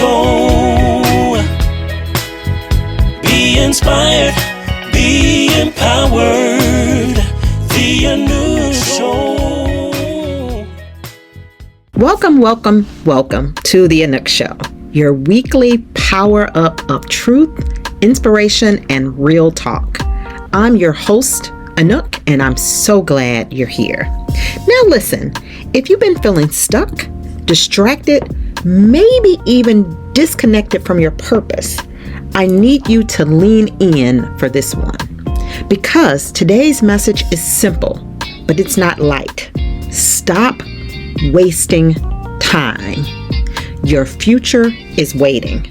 Show. Be inspired, be empowered. The Anouk Show. Welcome to the Anouk Show, your weekly power up of truth, inspiration, and real talk. I'm your host, Anouk, and I'm so glad you're here. Now listen, if you've been feeling stuck, distracted, maybe even disconnected from your purpose, I need you to lean in for this one. Because today's message is simple, but it's not light. Stop wasting time. Your future is waiting.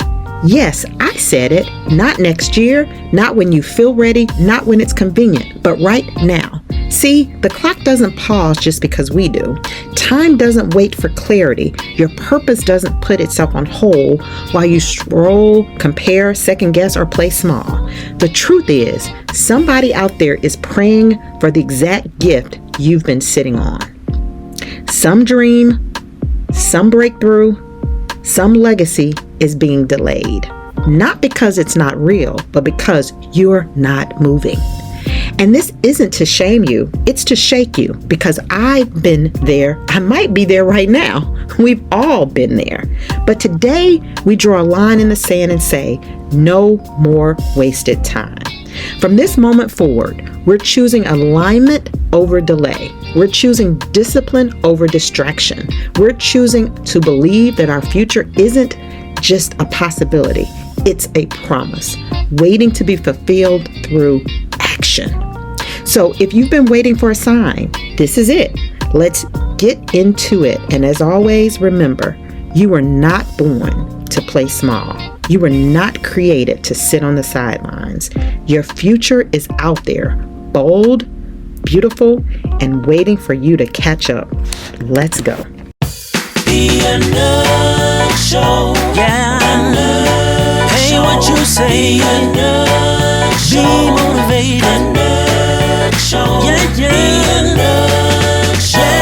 Yes, I said it. Not next year, not when you feel ready, not when it's convenient, but right now. See, the clock doesn't pause just because we do. Time doesn't wait for clarity. Your purpose doesn't put itself on hold while you scroll, compare, second guess, or play small. The truth is, somebody out there is praying for the exact gift you've been sitting on. Some dream, some breakthrough, some legacy is being delayed. Not because it's not real, but because you're not moving. And this isn't to shame you, it's to shake you, because I've been there. I might be there right now. We've all been there. But today we draw a line in the sand and say, no more wasted time. From this moment forward, we're choosing alignment over delay. We're choosing discipline over distraction. We're choosing to believe that our future isn't just a possibility. It's a promise, waiting to be fulfilled through action. So if you've been waiting for a sign, this is it. Let's get into it. And as always, remember, you were not born to play small. You were not created to sit on the sidelines. Your future is out there, bold, beautiful, and waiting for you to catch up. Let's go. The Anouk Show. Yeah. Anouk Hey, Show. What you say? Anouk Show. Be motivated. Anouk Show. Yeah, yeah. The Anouk Show. Yeah.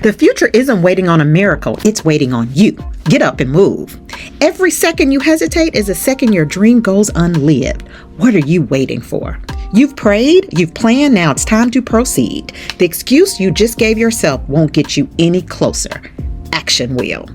The future isn't waiting on a miracle. It's waiting on you. Get up and move. Every second you hesitate is a second your dream goes unlived. What are you waiting for? You've prayed, you've planned, now it's time to proceed. The excuse you just gave yourself won't get you any closer. Action will.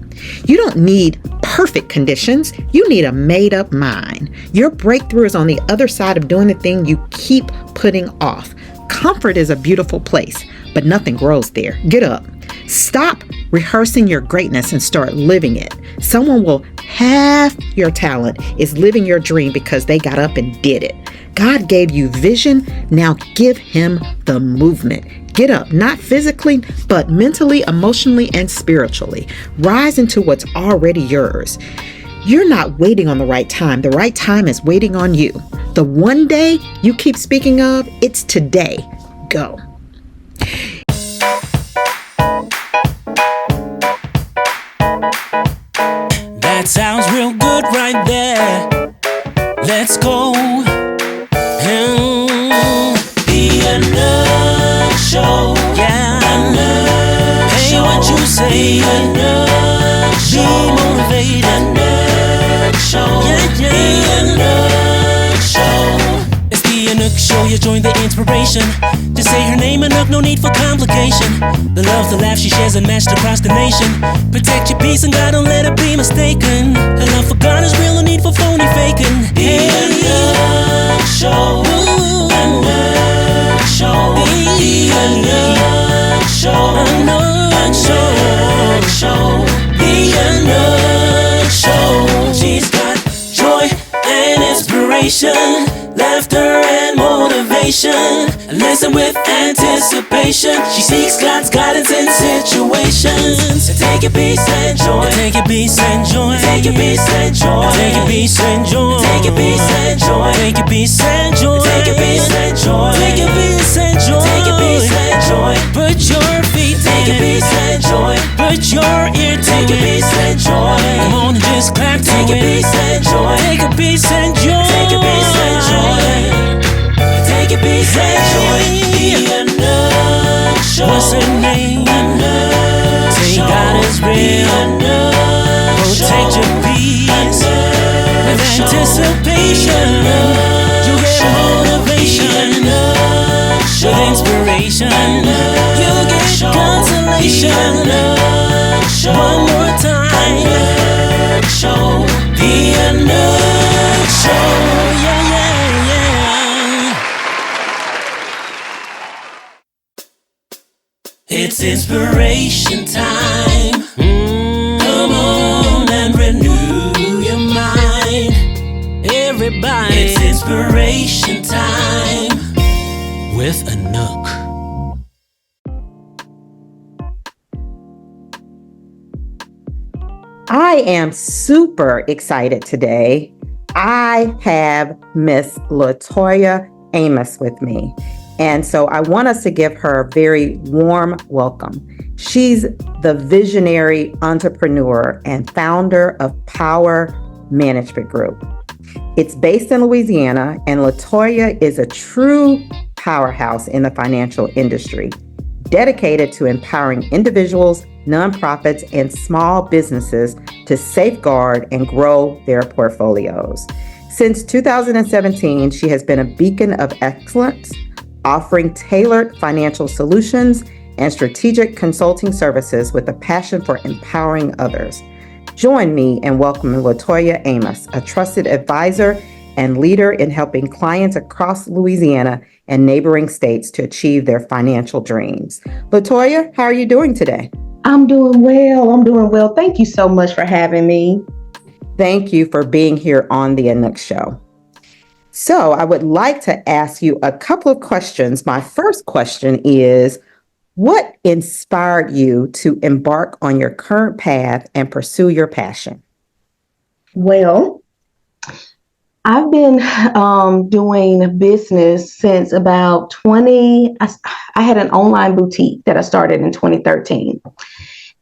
You don't need perfect conditions. You need a made-up mind. Your breakthrough is on the other side of doing the thing you keep putting off. Comfort is a beautiful place, but nothing grows there. Get up. Stop rehearsing your greatness and start living it. Someone will half your talent is living your dream because they got up and did it. God gave you vision. Now give him the movement. Get up, not physically, but mentally, emotionally, and spiritually. Rise into what's already yours. You're not waiting on the right time. The right time is waiting on you. The one day you keep speaking of, it's today. Go. That sounds real good right there. Let's go. The Anouk Show. Yeah. Anouk Hey, Show. What you say? Anouk Show. Be motivated. Anouk Show. Yeah, yeah. The Anouk Show. It's the Anouk Show. You join the inspiration. Just say her name, Anouk, no need for complication. The love, the laugh she shares unmatched across the nation. Protect your peace and God, don't let it be mistaken. Her love for God is real, no need for phony faking. The Anouk Show. Anouk Show. The Anouk Show. Anouk Show. The Anouk Show. She's got joy and inspiration, laughter and motivation. Listen with anticipation. She seeks God's guidance in situations. Take your peace and joy. Take your peace and joy. Take your peace and joy. Take your peace and joy. Take your peace and joy. Take your peace and joy. Take your peace and joy. Take your peace and joy. Take your peace and joy. Put your feet. Take your peace and joy. Put your ear to take your peace and joy. Come on and just clap to take your peace and joy. Take your peace and joy. Take your peace and joy. Take your peace and joy. The Anouk Show. What's her name? Anouk Show. God is real. real. Protect your peace with anticipation. You get motivation with inspiration. You get consolation. One more time. The Anouk Show. Yeah, yeah, yeah. It's inspiration time. Come on and renew your mind. Everybody, it's inspiration time with Anouk. I am super excited today. I have Miss Latoya Amos with me. And so I want us to give her a very warm welcome. She's the visionary entrepreneur and founder of Power Management Group. It's based in Louisiana, and Latoya is a true powerhouse in the financial industry, dedicated to empowering individuals, nonprofits, and small businesses to safeguard and grow their portfolios. Since 2017, she has been a beacon of excellence, offering tailored financial solutions and strategic consulting services with a passion for empowering others. Join me in welcoming Latoya Amos, a trusted advisor and leader in helping clients across Louisiana and neighboring states to achieve their financial dreams. Latoya, how are you doing today? I'm doing well. Thank you so much for having me. Thank you for being here on the Anouk Show. So I would like to ask you a couple of questions. My first question is, what inspired you to embark on your current path and pursue your passion? Well, I've been doing business since about 20. I had an online boutique that I started in 2013.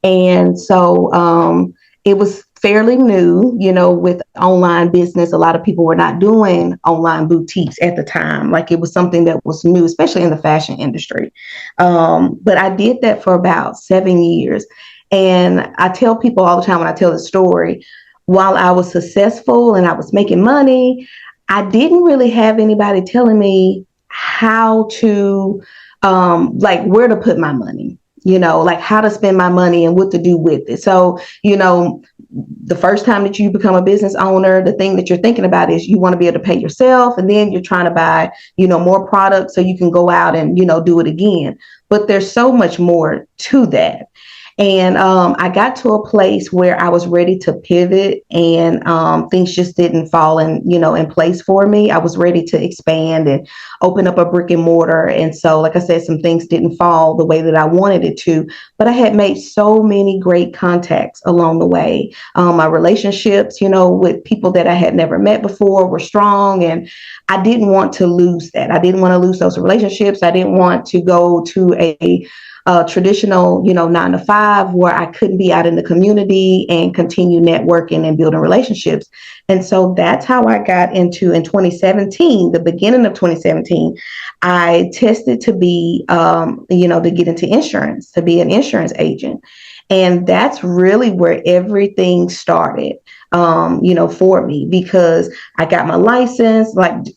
And so it was fairly new, with online business. A lot of people were not doing online boutiques at the time. Like, it was something that was new, especially in the fashion industry. But I did that for about 7 years. And I tell people all the time when I tell the story, while I was successful and I was making money, I didn't really have anybody telling me how to, where to put my money, like how to spend my money and what to do with it. So, the first time that you become a business owner, the thing that you're thinking about is you want to be able to pay yourself. And then you're trying to buy, more products so you can go out and, do it again. But there's so much more to that. And I got to a place where I was ready to pivot, and things just didn't fall in place for me. I was ready to expand and open up a brick and mortar. And so, like I said, some things didn't fall the way that I wanted it to, but I had made so many great contacts along the way. My relationships, with people that I had never met before were strong, and I didn't want to lose that. I didn't want to lose those relationships. I didn't want to go to a traditional, 9-to-5 where I couldn't be out in the community and continue networking and building relationships. And so that's how I got into, in 2017, the beginning of 2017, I tested to be, to get into insurance, to be an insurance agent. And that's really where everything started, for me, because I got my license,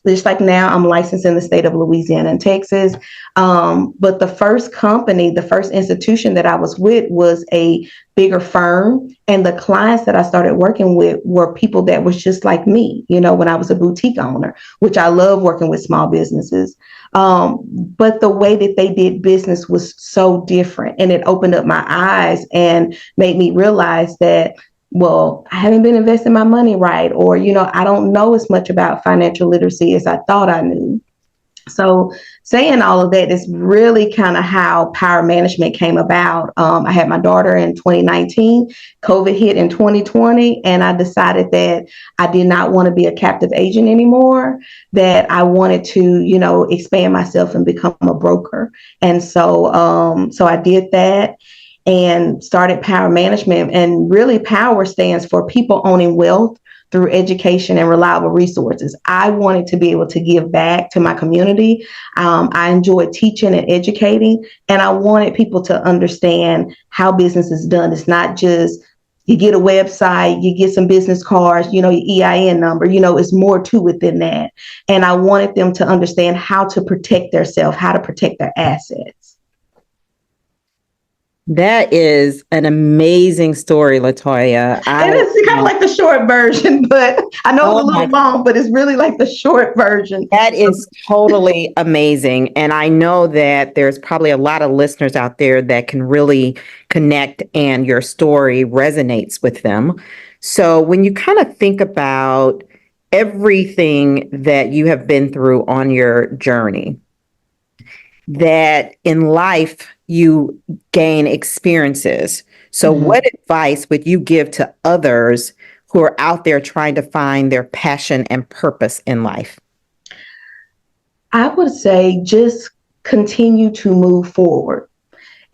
just like now I'm licensed in the state of Louisiana and Texas. But the first company, the first institution that I was with was a bigger firm. And the clients that I started working with were people that was just like me, when I was a boutique owner, which I love working with small businesses. But the way that they did business was so different, and it opened up my eyes and made me realize that, well, I haven't been investing my money right, or, I don't know as much about financial literacy as I thought I knew. So saying all of that is really kind of how Power Management came about. I had my daughter in 2019, COVID hit in 2020, and I decided that I did not want to be a captive agent anymore, that I wanted to, expand myself and become a broker. And so I did that and started Power Management. And really, Power stands for People Owning Wealth through education and reliable resources. I wanted to be able to give back to my community. I enjoy teaching and educating, and I wanted people to understand how business is done. It's not just you get a website, you get some business cards, your EIN number, it's more to it than that. And I wanted them to understand how to protect themselves, how to protect their assets. That is an amazing story, Latoya. And it's kind of like the short version, but I know it's a little long, but it's really like the short version. That is totally amazing. And I know that there's probably a lot of listeners out there that can really connect and your story resonates with them. So when you kind of think about everything that you have been through on your journey, that in life you gain experiences. So what advice would you give to others who are out there trying to find their passion and purpose in life? I would say just continue to move forward.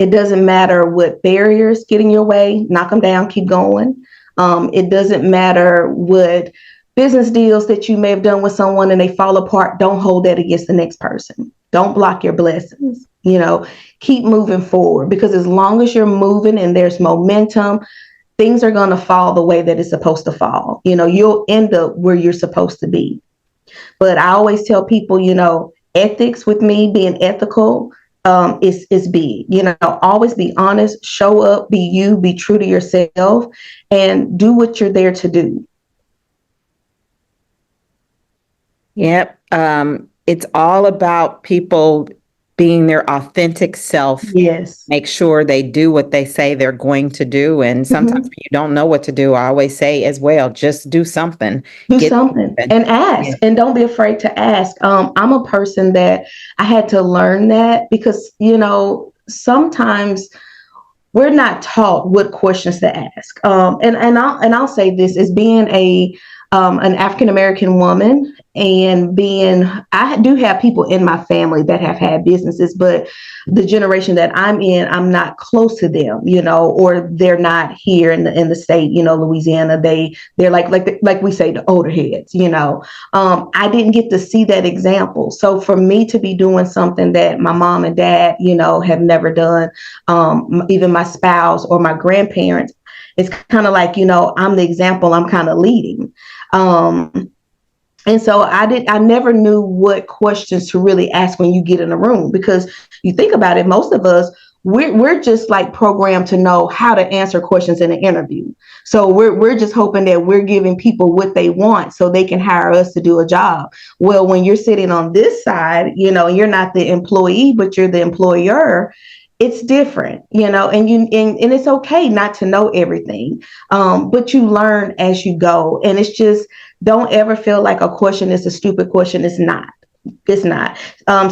It doesn't matter what barriers get in your way, knock them down, keep going. It doesn't matter what business deals that you may have done with someone and they fall apart. Don't hold that against the next person. Don't block your blessings. Keep moving forward, because as long as you're moving and there's momentum, things are going to fall the way that it's supposed to fall. You'll end up where you're supposed to be. But I always tell people, ethics with me, being ethical, is big. Always be honest, show up, be you, be true to yourself, and do what you're there to do. Yep. It's all about people being their authentic self. Yes. Make sure they do what they say they're going to do. And sometimes when you don't know what to do, I always say as well, just do something. Do something and ask, and don't be afraid to ask. I'm a person that I had to learn that because, sometimes we're not taught what questions to ask. And I'll say this as being an African-American woman, and I do have people in my family that have had businesses, but the generation that I'm in, I'm not close to them, or they're not here in the state, Louisiana. They're like we say, the older heads, I didn't get to see that example. So for me to be doing something that my mom and dad, have never done, even my spouse or my grandparents, it's kind of like, I'm the example, I'm kind of leading. And so I never knew what questions to really ask when you get in a room, because you think about it, most of us, we're just like programmed to know how to answer questions in an interview. So we're just hoping that we're giving people what they want so they can hire us to do a job. Well, when you're sitting on this side, you're not the employee, but you're the employer. It's different, and it's okay not to know everything, but you learn as you go. And it's just, don't ever feel like a question is a stupid question. It's not. It's not.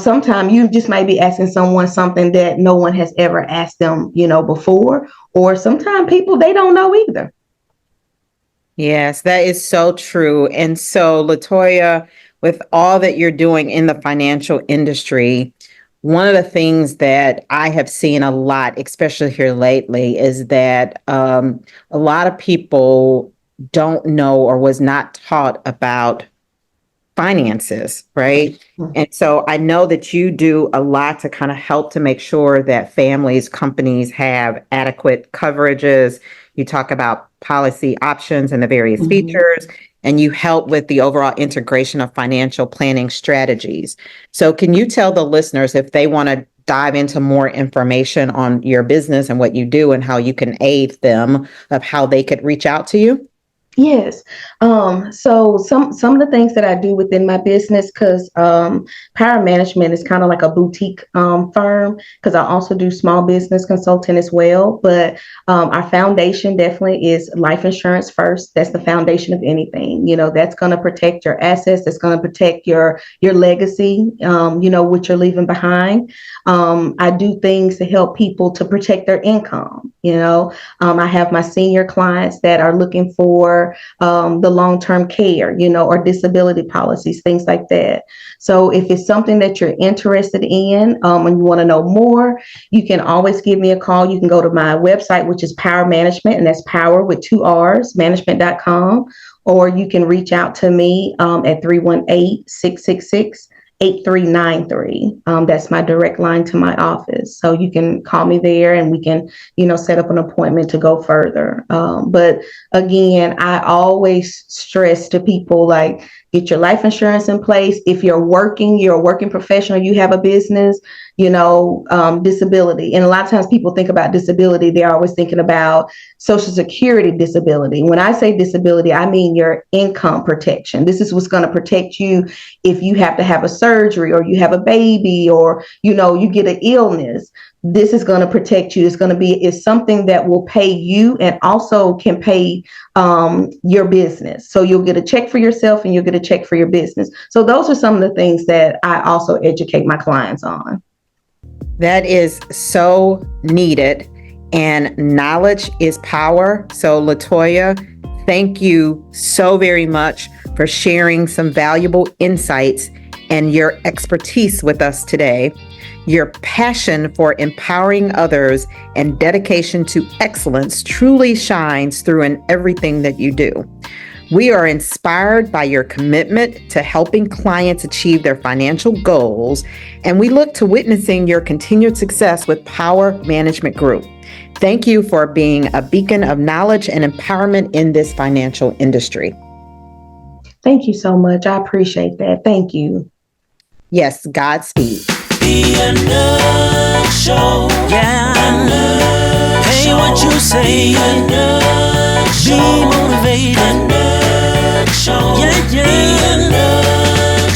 Sometimes you just might be asking someone something that no one has ever asked them, before, or sometimes people, they don't know either. Yes, that is so true. And so, Latoya, with all that you're doing in the financial industry, one of the things that I have seen a lot, especially here lately, is that a lot of people don't know or was not taught about finances, right? Mm-hmm. And so I know that you do a lot to kind of help to make sure that families, companies have adequate coverages. You talk about policy options and the various features, and you help with the overall integration of financial planning strategies. So can you tell the listeners, if they want to dive into more information on your business and what you do and how you can aid them, of how they could reach out to you? Yes. So some of the things that I do within my business, because Power Management is kind of like a boutique firm, because I also do small business consulting as well. But our foundation definitely is life insurance first. That's the foundation of anything. That's going to protect your assets. That's going to protect your legacy, what you're leaving behind. I do things to help people to protect their income. I have my senior clients that are looking for the long-term care, or disability policies, things like that. So if it's something that you're interested in, and you want to know more, you can always give me a call. You can go to my website, which is Power Management, and that's power with 2 R's, management.com, or you can reach out to me at 318-666-8393. That's my direct line to my office. So you can call me there and we can, set up an appointment to go further. But again, I always stress to people, like, get your life insurance in place. If you're a working professional, you have a business, disability. And a lot of times people think about disability, they're always thinking about Social Security disability. When I say disability, I mean your income protection. This is what's going to protect you if you have to have a surgery or you have a baby or, you get an illness. This is going to protect you. It's something that will pay you and also can pay your business. So you'll get a check for yourself and you'll get a check for your business. So those are some of the things that I also educate my clients on. That is so needed, and knowledge is power. So Latoya, thank you so very much for sharing some valuable insights and your expertise with us today. Your passion for empowering others and dedication to excellence truly shines through in everything that you do. We are inspired by your commitment to helping clients achieve their financial goals, and we look to witnessing your continued success with Power Management Group. Thank you for being a beacon of knowledge and empowerment in this financial industry. Thank you so much. I appreciate that. Thank you. Yes, Godspeed. The Anouk Show. Yeah, Anouk. Hey, what you say? Anouk Show. Be motivated. Anouk Show. Yeah, yeah. The Anouk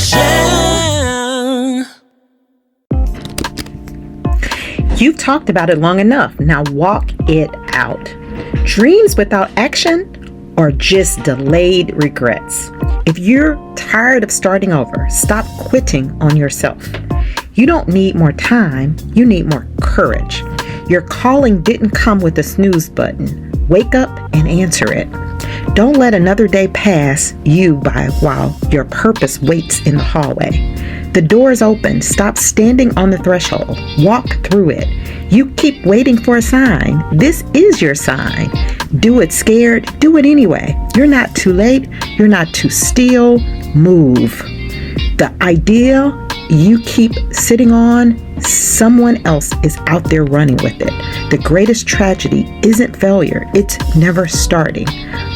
Show. You've talked about it long enough. Now walk it out. Dreams without action are just delayed regrets. If you're tired of starting over, stop quitting on yourself. You don't need more time, you need more courage. Your calling didn't come with a snooze button. Wake up and answer it. Don't let another day pass you by while your purpose waits in the hallway. The door is open. Stop standing on the threshold. Walk through it. You keep waiting for a sign. This is your sign. Do it scared. Do it anyway. You're not too late. You're not too still. Move. The idea you keep sitting on, someone else is out there running with it. The greatest tragedy isn't failure. It's never starting.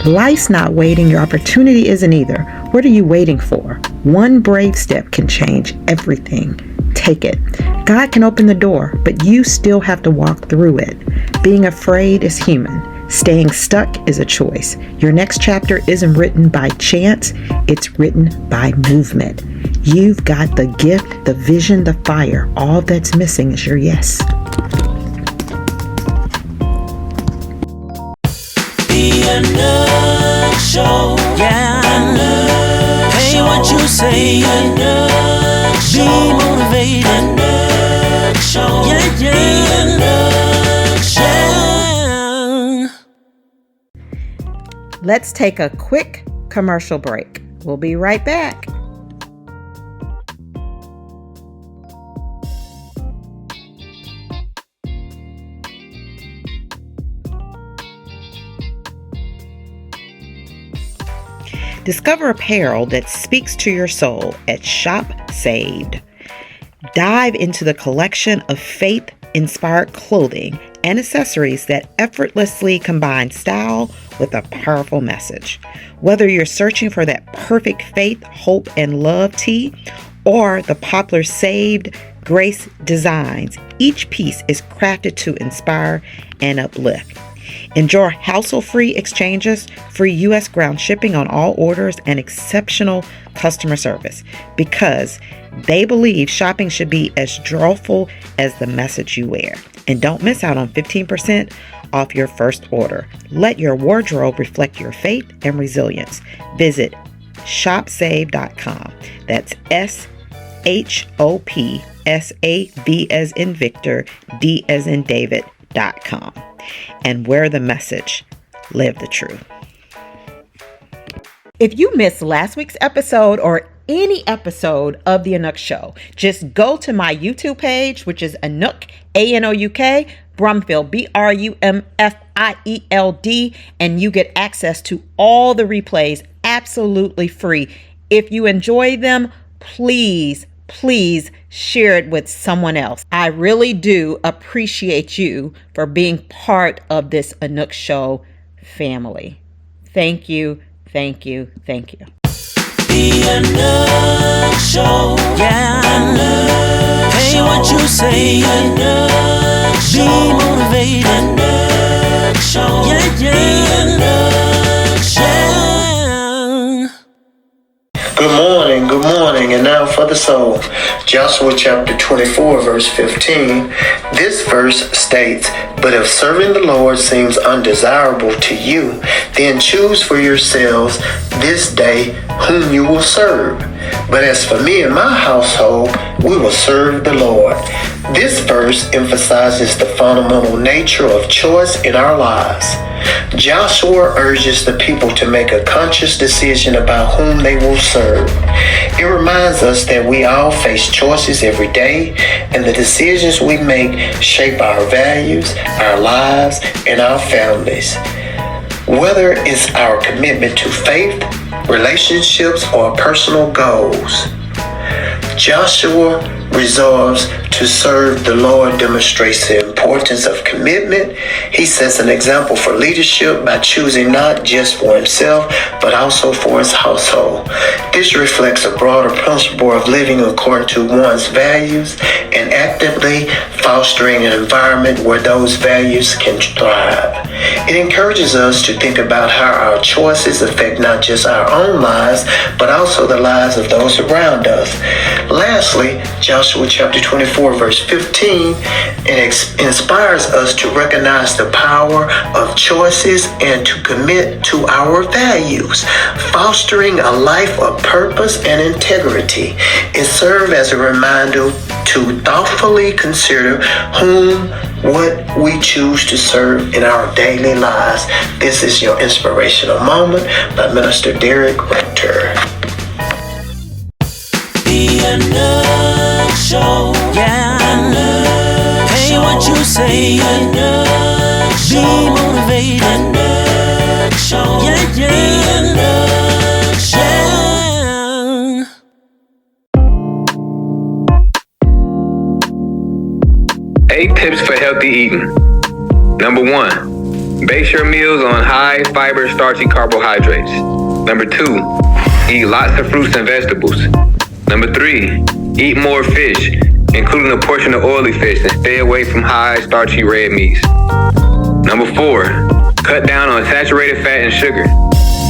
Life's not waiting. Your opportunity isn't either. What are you waiting for? One brave step can change everything. Take it. God can open the door, but you still have to walk through it. Being afraid is human. Staying stuck is a choice. Your next chapter isn't written by chance. It's written by movement. You've got the gift, the vision, the fire. All that's missing is your yes. The Anouk Show. Yeah, Anouk. Hey, what you say? Anouk Show. Be motivated. Anouk Show. Yeah, yeah. The Anouk Show. Let's take a quick commercial break. We'll be right back. Discover apparel that speaks to your soul at Shop Saved. Dive into the collection of faith-inspired clothing and accessories that effortlessly combine style with a powerful message. Whether you're searching for that perfect faith, hope, and love tee, or the popular Saved Grace designs, each piece is crafted to inspire and uplift. Enjoy hassle-free exchanges, free U.S. ground shipping on all orders, and exceptional customer service, because they believe shopping should be as joyful as the message you wear. And don't miss out on 15% off your first order. Let your wardrobe reflect your faith and resilience. Visit shopsave.com. That's SHOPSAV as in Victor, D as in David.com. And wear the message. Live the truth. If you missed last week's episode or any episode of The Anouk Show, just go to my YouTube page, which is Anouk, A-N-O-U-K, Brumfield, B-R-U-M-F-I-E-L-D, and you get access to all the replays absolutely free. If you enjoy them, please share it with someone else. I really do appreciate you for being part of this Anouk Show family. Thank you. The Anouk Show. Yeah. Anouk. Hey, what you say? Anouk Show. Be motivated. Anouk Show. Yeah. Anouk Show. Good morning, and now for the soul. Joshua chapter 24, verse 15. This verse states, "But if serving the Lord seems undesirable to you, then choose for yourselves this day whom you will serve. But as for me and my household, we will serve the Lord." This verse emphasizes the fundamental nature of choice in our lives. Joshua urges the people to make a conscious decision about whom they will serve. It reminds us that we all face choices every day, and the decisions we make shape our values, our lives, and our families. Whether it's our commitment to faith, relationships, or personal goals, Joshua resolves to serve the Lord demonstrates the importance of commitment. He sets an example for leadership by choosing not just for himself, but also for his household. This reflects a broader principle of living according to one's values and actively fostering an environment where those values can thrive. It encourages us to think about how our choices affect not just our own lives, but also the lives of those around us. Lastly, Joshua chapter 24, verse 15, inspires us to recognize the power of choices and to commit to our values, fostering a life of purpose and integrity. It serves as a reminder to thoughtfully consider what we choose to serve in our daily lives. This is your inspirational moment by Minister Derek Rector. The Anouk Show. Yeah. Anouk. Hey, what you say? Anouk. Be motivated. Anouk Show. Yeah. Anouk Show. 8 tips for healthy eating. Number 1, base your meals on high fiber starchy carbohydrates. Number 2, eat lots of fruits and vegetables. Number 3, eat more fish, including a portion of oily fish, and stay away from high starchy red meats. Number 4, cut down on saturated fat and sugar.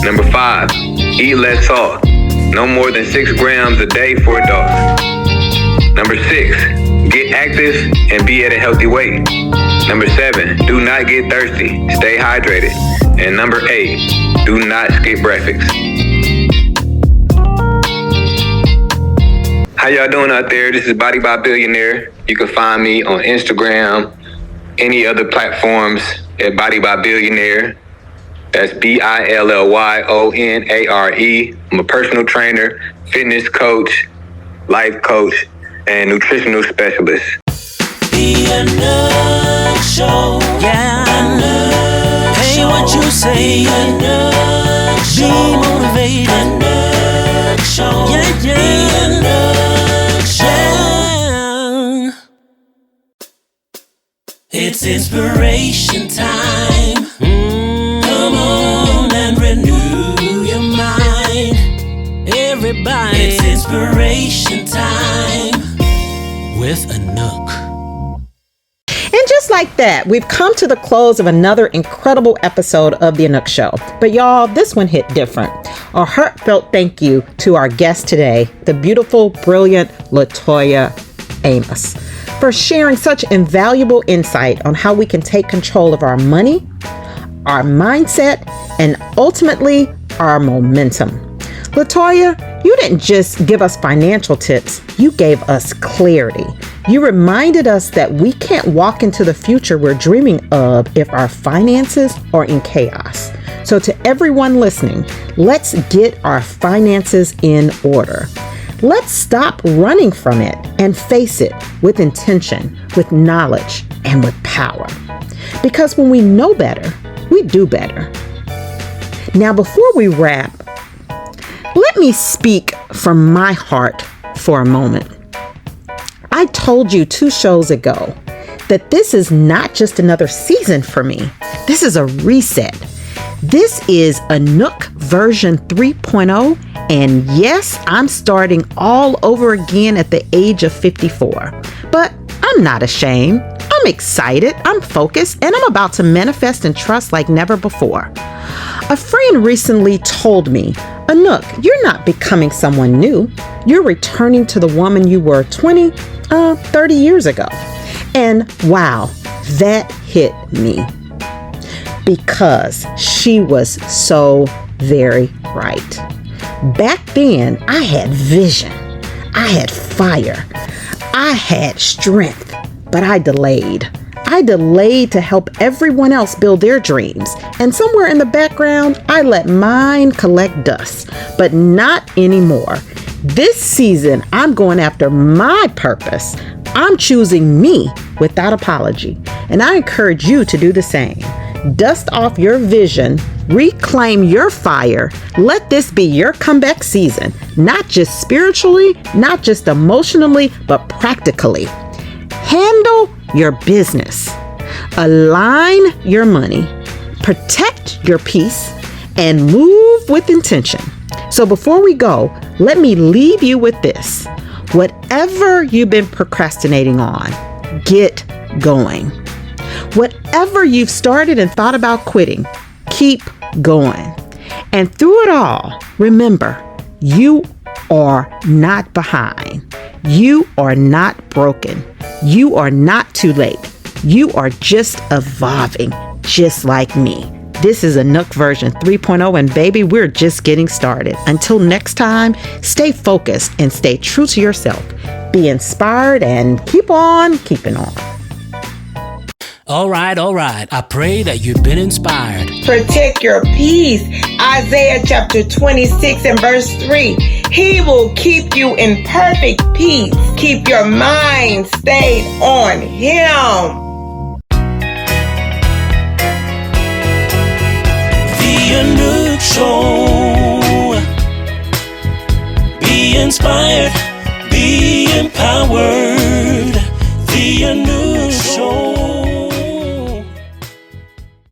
Number 5, eat less salt, no more than 6 grams a day for adults. Number 6, get active and be at a healthy weight. Number 7, do not get thirsty, stay hydrated. And number 8, do not skip breakfast. How y'all doing out there? This is Body by Billionaire. You can find me on Instagram, any other platforms at Body by Billionaire. That's BILLYONARE. I'm a personal trainer, fitness coach, life coach, and nutritional specialist. The Anouk Show. Yeah. Anouk. Hey, what you say? Anouk. Be motivated. Anouk Show. Yeah. Anouk Show. It's inspiration time. Come on and renew your mind. Everybody, it's inspiration time with Anouk. And just like that, we've come to the close of another incredible episode of The Anouk Show. But y'all, this one hit different. A heartfelt thank you to our guest today, the beautiful, brilliant Latoya Amos, for sharing such invaluable insight on how we can take control of our money, our mindset, and ultimately our momentum. Latoya, you didn't just give us financial tips, you gave us clarity. You reminded us that we can't walk into the future we're dreaming of if our finances are in chaos. So to everyone listening, let's get our finances in order. Let's stop running from it and face it with intention, with knowledge, and with power. Because when we know better, we do better. Now, before we wrap, Let me speak from my heart for a moment. I told you 2 shows ago that this is not just another season for me. This is a reset. This is Anouk version 3.0, and yes, I'm starting all over again at the age of 54. But I'm not ashamed. I'm excited, I'm focused, and I'm about to manifest and trust like never before. A friend recently told me, Anouk, you're not becoming someone new. You're returning to the woman you were 30 years ago. And wow, that hit me. Because she was so very right. Back then, I had vision. I had fire. I had strength. But I delayed. I delayed to help everyone else build their dreams. And somewhere in the background, I let mine collect dust. But not anymore. This season, I'm going after my purpose. I'm choosing me without apology. And I encourage you to do the same. Dust off your vision. Reclaim your fire. Let this be your comeback season. Not just spiritually, not just emotionally, but practically. Handle your business, align your money, protect your peace, and move with intention. So before we go, let me leave you with this. Whatever you've been procrastinating on, get going. Whatever you've started and thought about quitting, keep going. And through it all, remember, you are not behind. You are not broken. You are not too late. You are just evolving, just like me. This is Anouk version 3.0, and baby, we're just getting started. Until next time, stay focused and stay true to yourself. Be inspired and keep on keeping on. All right. I pray that you've been inspired. Protect your peace. Isaiah chapter 26 and verse 3. He will keep you in perfect peace. Keep your mind stayed on Him. The Anouk Show. Be inspired. Be empowered. The Anouk